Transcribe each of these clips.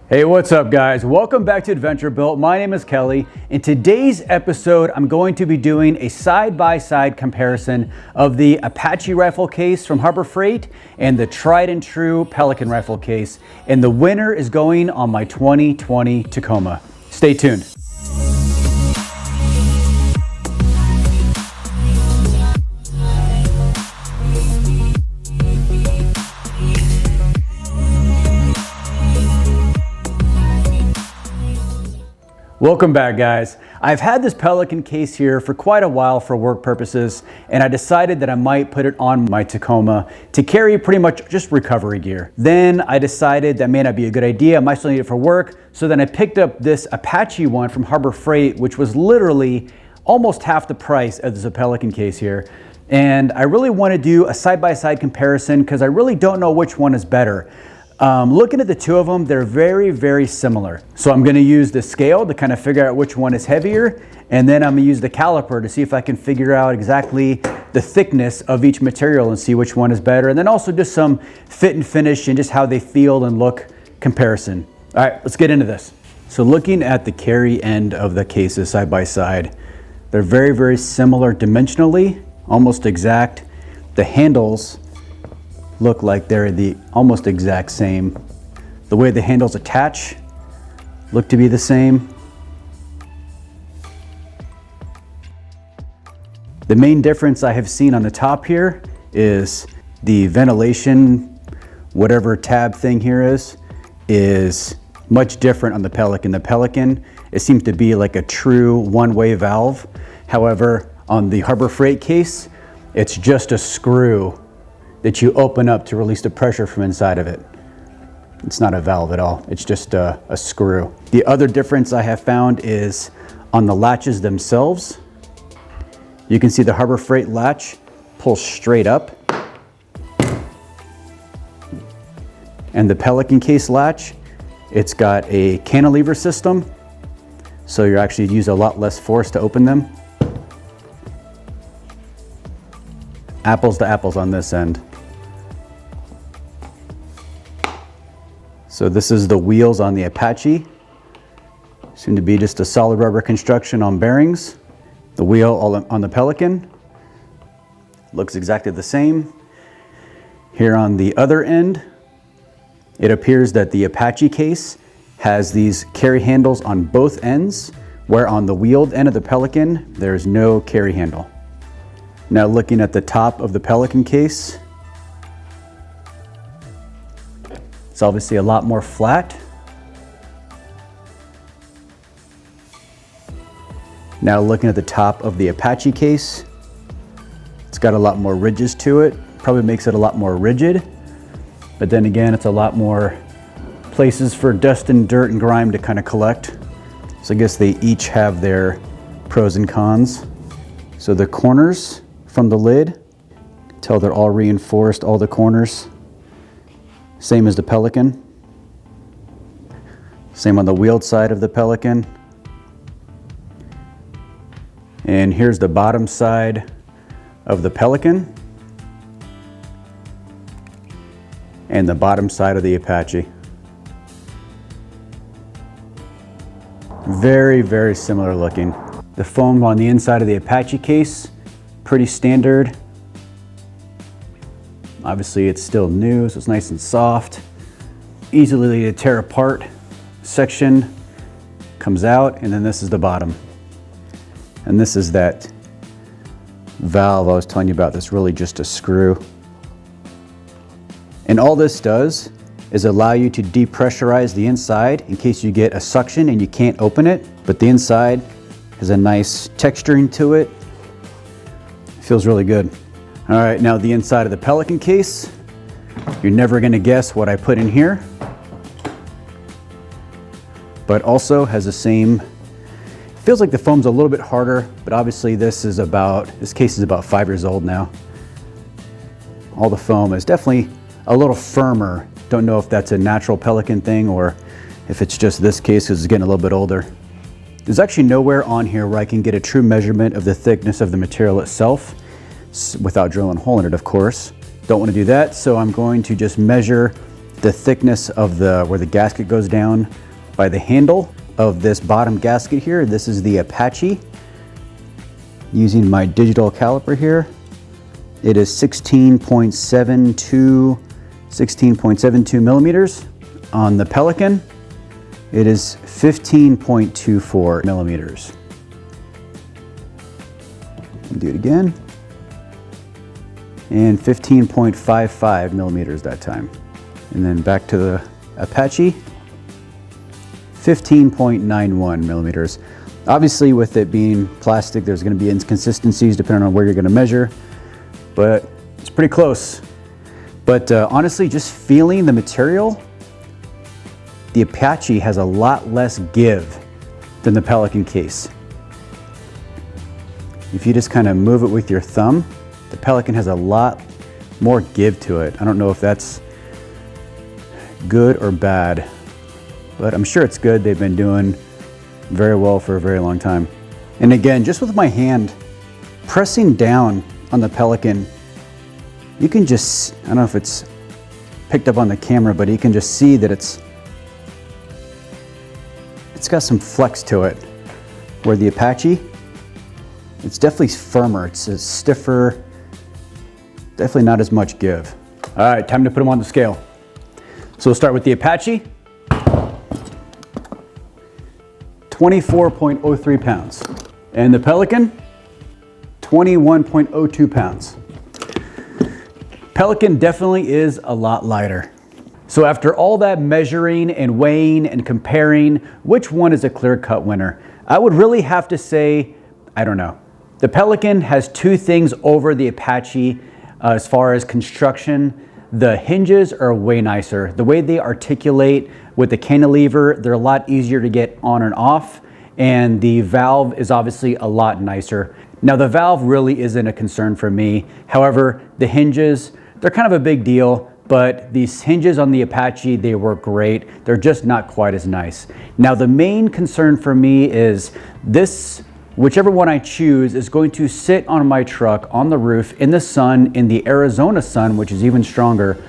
Hey, what's up guys? Welcome back to Adventure Built. My name is Kelly. In today's episode, I'm going to be doing a side-by-side comparison of the Apache rifle case from Harbor Freight and the tried and true Pelican rifle case. And the winner is going on my 2020 Tacoma. Stay tuned. Welcome back guys. I've had this Pelican case here for quite a while for work purposes, and I decided that I might put it on my Tacoma to carry pretty much just recovery gear. Then I decided that may not be a good idea, I might still need it for work, so then I picked up this Apache one from Harbor Freight, which was literally almost half the price of this Pelican case here. And I really want to do a side-by-side comparison because I really don't know which one is better. Looking at the two of them, they're very, very similar. So I'm going to use the scale to kind of figure out which one is heavier, and then I'm going to use the caliper to see if I can figure out exactly the thickness of each material and see which one is better, and then also just some fit and finish and just how they feel and look comparison. All right, let's get into this. So looking at the carry end of the cases side by side, they're very, very similar dimensionally, almost exact. The handles look like they're the almost exact same. The way the handles attach look to be the same. The main difference I have seen on the top here is the ventilation, whatever tab thing here is much different on the Pelican. The Pelican, it seems to be like a true one-way valve. However, on the Harbor Freight case, it's just a screw that you open up to release the pressure from inside of it. It's not a valve at all, it's just a screw. The other difference I have found is on the latches themselves. You can see the Harbor Freight latch pulls straight up, and the Pelican case latch, it's got a cantilever system, so you actually use a lot less force to open them. Apples to apples on this end. So this is the wheels on the Apache. Seem to be just a solid rubber construction on bearings. The wheel on the Pelican looks exactly the same. Here on the other end, it appears that the Apache case has these carry handles on both ends, where on the wheeled end of the Pelican, there's no carry handle. Now looking at the top of the Pelican case, it's obviously a lot more flat. Now looking at the top of the Apache case, it's got a lot more ridges to it. Probably makes it a lot more rigid, but then again, it's a lot more places for dust and dirt and grime to kind of collect. So I guess they each have their pros and cons. So the corners from the lid, tell they're all reinforced, all the corners. Same as the Pelican. Same on the wheeled side of the Pelican. And here's the bottom side of the Pelican. And the bottom side of the Apache. Very, very similar looking. The foam on the inside of the Apache case, pretty standard. Obviously it's still new, so it's nice and soft. Easily to tear apart section comes out, and then this is the bottom. And this is that valve I was telling you about that's really just a screw. And all this does is allow you to depressurize the inside in case you get a suction and you can't open it, but the inside has a nice texturing to it. It feels really good. All right, now the inside of the Pelican case, you're never gonna guess what I put in here, but also has the same, feels like the foam's a little bit harder, but obviously this case is about 5 years old now. All the foam is definitely a little firmer. Don't know if that's a natural Pelican thing or if it's just this case because it's getting a little bit older. There's actually nowhere on here where I can get a true measurement of the thickness of the material itself, without drilling a hole in it, of course. Don't want to do that, so I'm going to just measure the thickness of where the gasket goes down by the handle of this bottom gasket here. This is the Apache. Using my digital caliper here, it is 16.72 millimeters. On the Pelican, it is 15.24 millimeters. Do it again. And 15.55 millimeters that time. And then back to the Apache, 15.91 millimeters. Obviously, with it being plastic, there's going to be inconsistencies depending on where you're going to measure, but it's pretty close. But honestly, just feeling the material, the Apache has a lot less give than the Pelican case. If you just kind of move it with your thumb, the Pelican has a lot more give to it. I don't know if that's good or bad, but I'm sure it's good. They've been doing very well for a very long time. And again, just with my hand pressing down on the Pelican, you can just, I don't know if it's picked up on the camera, but you can just see that it's got some flex to it. Where the Apache, it's definitely firmer, it's a stiffer, definitely not as much give. All right, time to put them on the scale. So we'll start with the Apache. 24.03 pounds. And the Pelican, 21.02 pounds. Pelican definitely is a lot lighter. So after all that measuring and weighing and comparing, which one is a clear-cut winner? I would really have to say, I don't know. The Pelican has two things over the Apache as far as construction. The hinges are way nicer. The way they articulate with the cantilever, they're a lot easier to get on and off, and the valve is obviously a lot nicer. Now the valve really isn't a concern for me. However, the hinges, they're kind of a big deal, but these hinges on the Apache, they work great. They're just not quite as nice. Now the main concern for me is this, whichever one I choose is going to sit on my truck on the roof in the sun, in the Arizona sun, which is even stronger,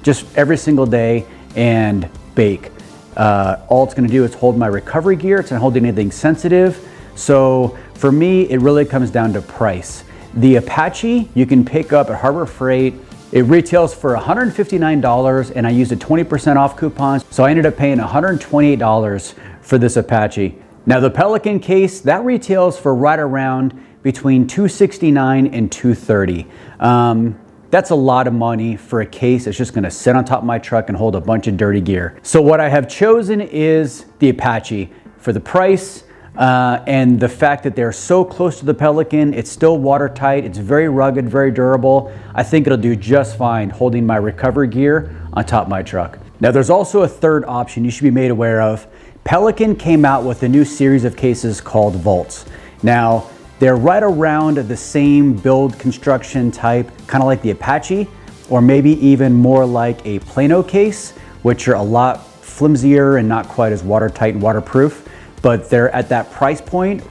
just every single day and bake. All it's going to do is hold my recovery gear. It's not holding anything sensitive. So for me, it really comes down to price. The Apache you can pick up at Harbor Freight. It retails for $159 and I used a 20% off coupon. So I ended up paying $128 for this Apache. Now the Pelican case, that retails for right around between $269 and $230. That's a lot of money for a case that's just gonna sit on top of my truck and hold a bunch of dirty gear. So what I have chosen is the Apache for the price and the fact that they're so close to the Pelican. It's still watertight, it's very rugged, very durable. I think it'll do just fine holding my recovery gear on top of my truck. Now there's also a third option you should be made aware of. Pelican came out with a new series of cases called Volts. Now, they're right around the same build construction type, kind of like the Apache, or maybe even more like a Plano case, which are a lot flimsier and not quite as watertight and waterproof, but they're at that price point,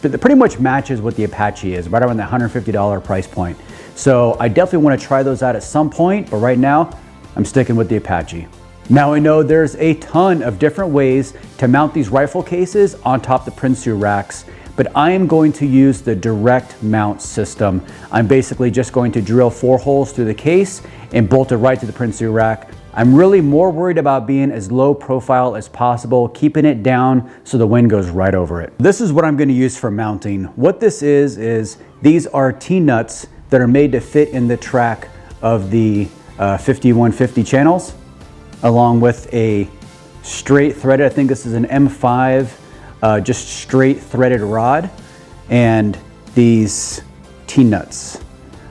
that pretty much matches what the Apache is, right around the $150 price point. So I definitely want to try those out at some point, but right now, I'm sticking with the Apache. Now I know there's a ton of different ways to mount these rifle cases on top of the prinsu racks, but I am going to use the direct mount system. I'm basically just going to drill 4 holes through the case and bolt it right to the prinsu rack. I'm really more worried about being as low profile as possible, keeping it down so the wind goes right over it. This is what I'm going to use for mounting. What this is these are T-nuts that are made to fit in the track of the 5150 channels, along with a straight threaded, I think this is an M5, just straight threaded rod, and these T-nuts.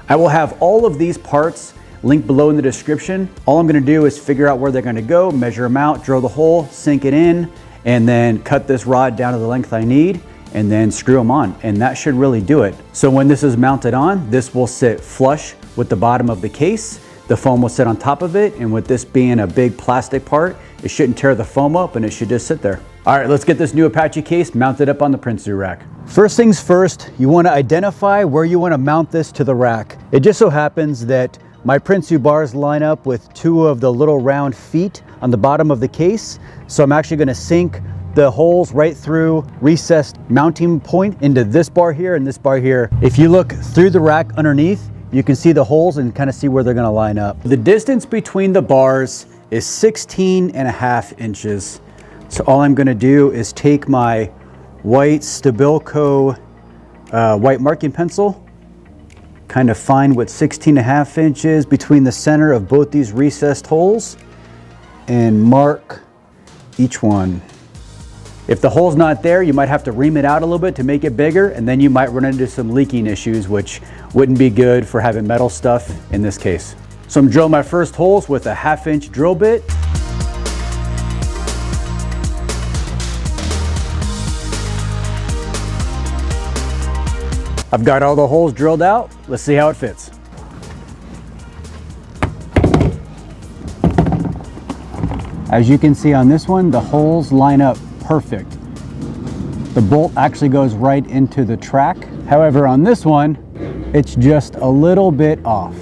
I will have all of these parts linked below in the description. All I'm gonna do is figure out where they're gonna go, measure them out, drill the hole, sink it in, and then cut this rod down to the length I need, and then screw them on, and that should really do it. So when this is mounted on, this will sit flush with the bottom of the case. The foam will sit on top of it, and with this being a big plastic part, it shouldn't tear the foam up and it should just sit there. All right, let's get this new Apache case mounted up on the prinsu rack. First things first, you want to identify where you want to mount this to the rack. It just so happens that my prinsu bars line up with two of the little round feet on the bottom of the case. So I'm actually going to sink the holes right through recessed mounting point into this bar here and this bar here. If you look through the rack underneath, you can see the holes and kind of see where they're going to line up. The distance between the bars is 16.5 inches. So all I'm going to do is take my white Stabilo white marking pencil, kind of find what 16.5 inches between the center of both these recessed holes and mark each one. If the hole's not there, you might have to ream it out a little bit to make it bigger, and then you might run into some leaking issues, which wouldn't be good for having metal stuff in this case. So I'm drilling my first holes with a 1/2 inch drill bit. I've got all the holes drilled out. Let's see how it fits. As you can see on this one, the holes line up perfect. The bolt actually goes right into the track. However, on this one, it's just a little bit off.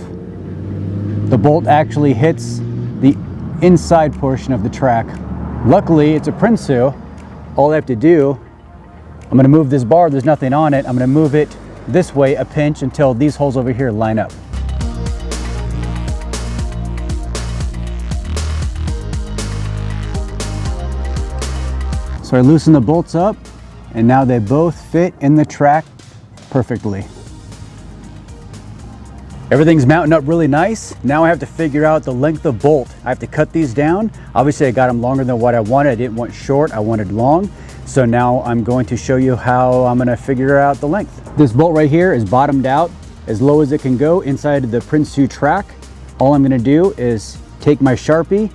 The bolt actually hits the inside portion of the track. Luckily, it's a prinsu. All I have to do, I'm gonna move this bar, there's nothing on it. I'm gonna move it this way a pinch until these holes over here line up. So I loosen the bolts up, and now they both fit in the track perfectly. Everything's mounting up really nice. Now I have to figure out the length of bolt. I have to cut these down. Obviously I got them longer than what I wanted. I didn't want short, I wanted long. So now I'm going to show you how I'm gonna figure out the length. This bolt right here is bottomed out as low as it can go inside of the prinsu track. All I'm gonna do is take my Sharpie.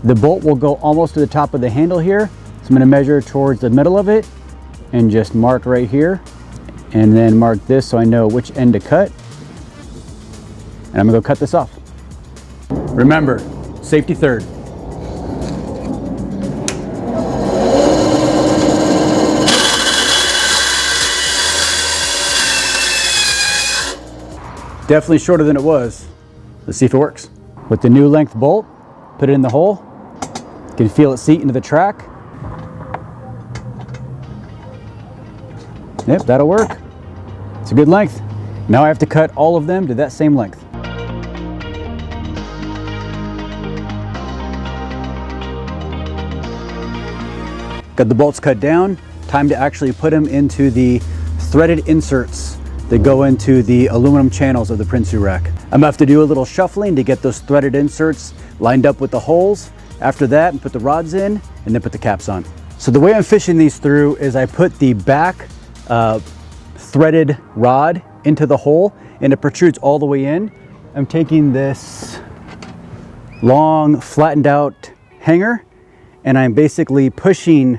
The bolt will go almost to the top of the handle here. So I'm gonna measure towards the middle of it and just mark right here, and then mark this so I know which end to cut. And I'm gonna go cut this off. Remember, safety third. Definitely shorter than it was. Let's see if it works. With the new length bolt, put it in the hole. You can feel it seat into the track. Yep, that'll work. It's a good length. Now I have to cut all of them to that same length. Got the bolts cut down. Time to actually put them into the threaded inserts that go into the aluminum channels of the prinsu rack. I'm gonna have to do a little shuffling to get those threaded inserts lined up with the holes. After that, put the rods in and then put the caps on. So the way I'm fishing these through is I put the back threaded rod into the hole and it protrudes all the way in. I'm taking this long flattened out hanger and I'm basically pushing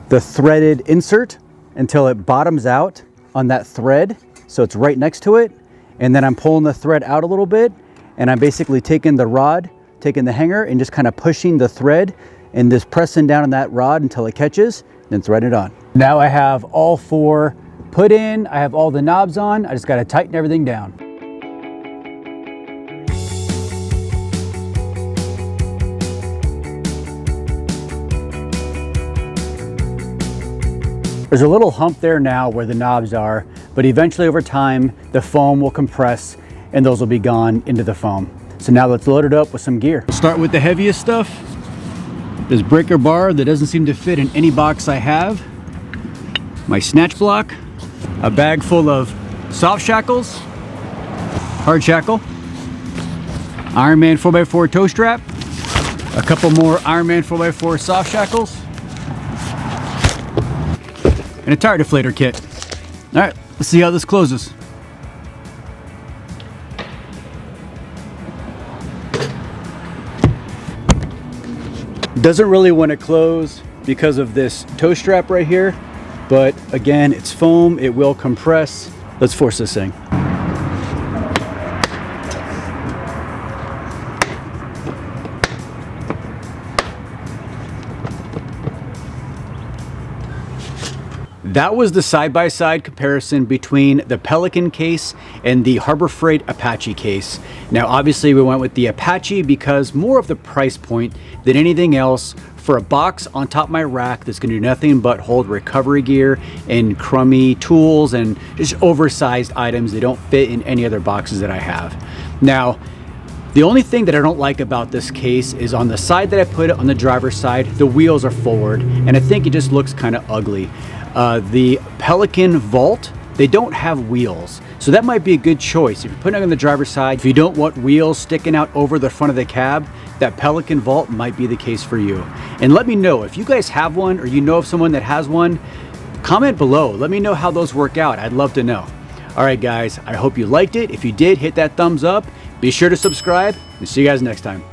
the threaded insert until it bottoms out on that thread, so it's right next to it, and then I'm pulling the thread out a little bit, and I'm basically taking the rod, taking the hanger, and just kind of pushing the thread and just pressing down on that rod until it catches, then thread it on. Now I have all four put in, I have all the knobs on, I just got to tighten everything down. There's a little hump there now where the knobs are, but eventually over time, the foam will compress and those will be gone into the foam. So now let's load it up with some gear. We'll start with the heaviest stuff. This breaker bar that doesn't seem to fit in any box I have. My snatch block, a bag full of soft shackles, hard shackle, Ironman 4x4 toe strap, a couple more Ironman 4x4 soft shackles, and a tire deflator kit. All right, let's see how this closes. Doesn't really want to close because of this toe strap right here, but again, it's foam, it will compress. Let's force this thing. That was the side-by-side comparison between the Pelican case and the Harbor Freight Apache case. Now obviously we went with the Apache because more of the price point than anything else for a box on top of my rack that's gonna do nothing but hold recovery gear and crummy tools and just oversized items that don't fit in any other boxes that I have. Now, the only thing that I don't like about this case is on the side that I put it on the driver's side, the wheels are forward and I think it just looks kind of ugly. The Pelican Vault, they don't have wheels. So that might be a good choice. If you're putting it on the driver's side, if you don't want wheels sticking out over the front of the cab, that Pelican Vault might be the case for you. And let me know if you guys have one or you know of someone that has one, comment below. Let me know how those work out. I'd love to know. All right, guys, I hope you liked it. If you did, hit that thumbs up. Be sure to subscribe and see you guys next time.